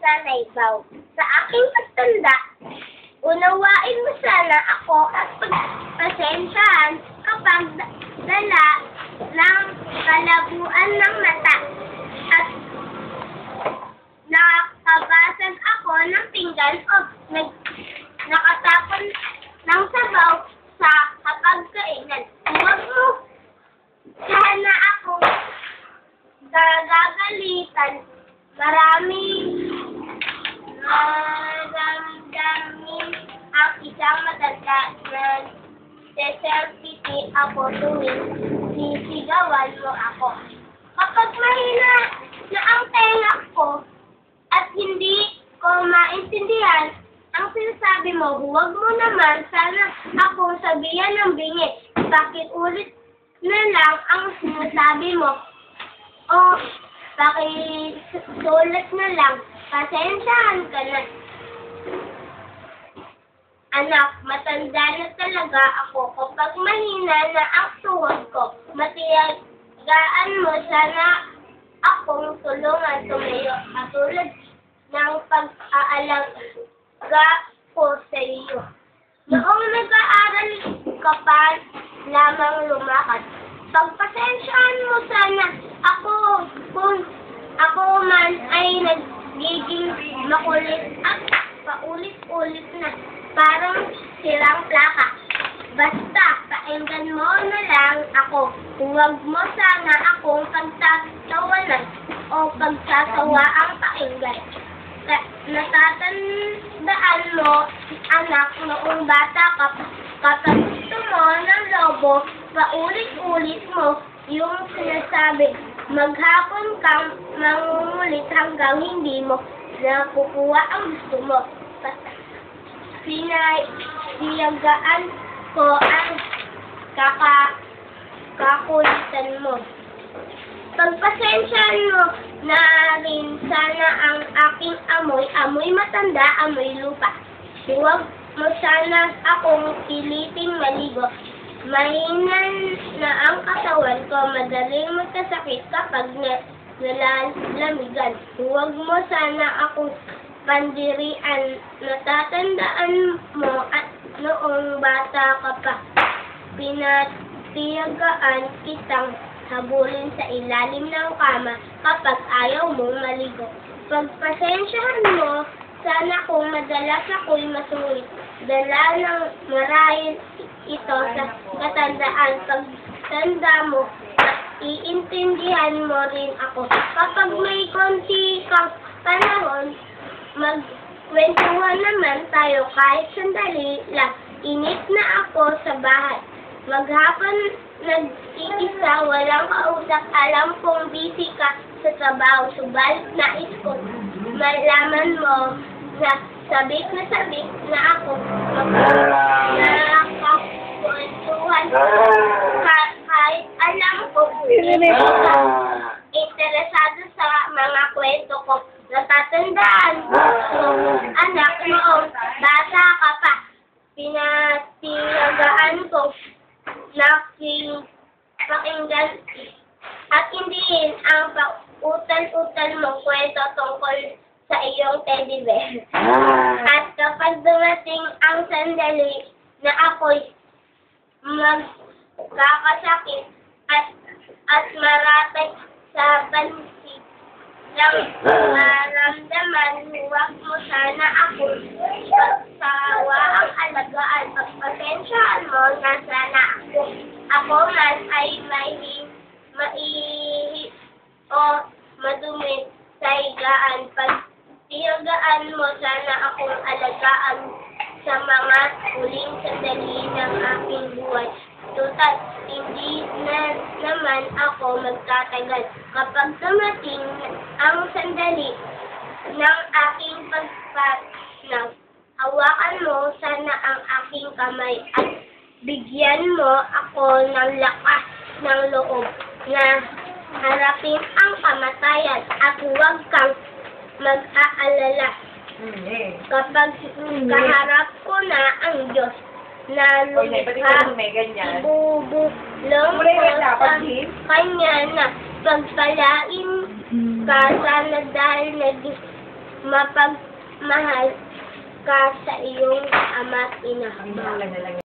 sa naibaw. Sa aking pagtanda, unawain mo sana ako at pagpasensyahan kapag dala ng kalabuan ng mata at nakabasag ako ng pinggan o nakatapon ng sabaw sa hapagkainan. Huwag mo sana akong gagalitan. Maraming naramdamin ang isang matanda na desertity ako tuwing sisigawan mo ako. Kapag mahina na ang tenga ko at hindi ko maintindihan ang sinasabi mo, huwag mo naman sana akong sabihan ng bingit. Pakiulit na lang ang sinasabi mo. O pakisulat na lang. Pasensyahan ka na. Anak, matanda na talaga ako. Kapag mahina na ang tuhod ko, matiyagaan mo sana akong tulungan tumayo. Katulad ng pag-aalaga ko sa iyo. Noong nag-aaral ka pa lamang lumakad, pagpasensyahan mo sana ako kung ako man ay nagiging makulit at paulit-ulit na parang sirang plaka. Basta, painggan mo na lang ako. Huwag mo sana akong pagtatawanan o pagtatawa ang painggan. Natatandaan mo, anak, noong bata ka, kapag gusto mo ng lobo, paulit-ulit mo yung sinasabi. Maghapon kang mangungulit hanggang hindi mo nakukuha ang gusto mo. Pinayagaan ko ang kakulitan mo. Pagpasensyahan mo na rin sana ang aking amoy matanda, amoy lupa. Huwag mo sana akong piliting maligo. Mahinan na ang katawan ko, madaling magkasakit kapag nalalamigan. Huwag mo sana akong pandirian. Natatandaan mo at noong bata ka pa, pinatiyagaan kitang habulin sa ilalim ng kama kapag ayaw mong maligo. Pagpasensyahan mo, sana kung madalas ako'y masulit. Dala ng marahil ito sa katandaan. Pagtanda mo, iintindihan mo rin ako. Kapag may konti kang panahon, magkwentuhan naman tayo kahit sandali lang. Init na ako sa bahay. Maghapon nag-iisa, walang kausap. Alam kong busy ka sa trabaho. Subalit nais ko malaman mo na sabik na ako. Nakakwentuhan kahit alam ko interesado sa mga kwento ko. Natatandaan ko, anak, noong bata ka pa, pinatiyagaan ko pakinggan at hindiin ang pautal-utal mong kwento tungkol sa iyong teddy bear. At kapag dumating ang sandali na ako'y magkakasakit at marating sa pansit ng maramdaman, huwag mo sana ako pagsawa ang alagaan. Pagpasensyahan mo na sana ako man ay maihi o madumi sa higaan. Pagtiyagaan mo sana akong alagaan sa mga huling sandali ng aking buhay. Tutal, hindi na naman ako magtatagal. Kapag dumating ang sandali ng aking pagpanaw, hawakan mo sana ang aking kamay at bigyan mo ako ng lakas ng loob na harapin ang kamatayan at huwag kang mag-aalala. Kapag kaharap ko na ang Diyos na lumikha, ibubulong ko sa Kanya na pagpalain ka sana dahil mapagmahal ka sa iyong ama't ina.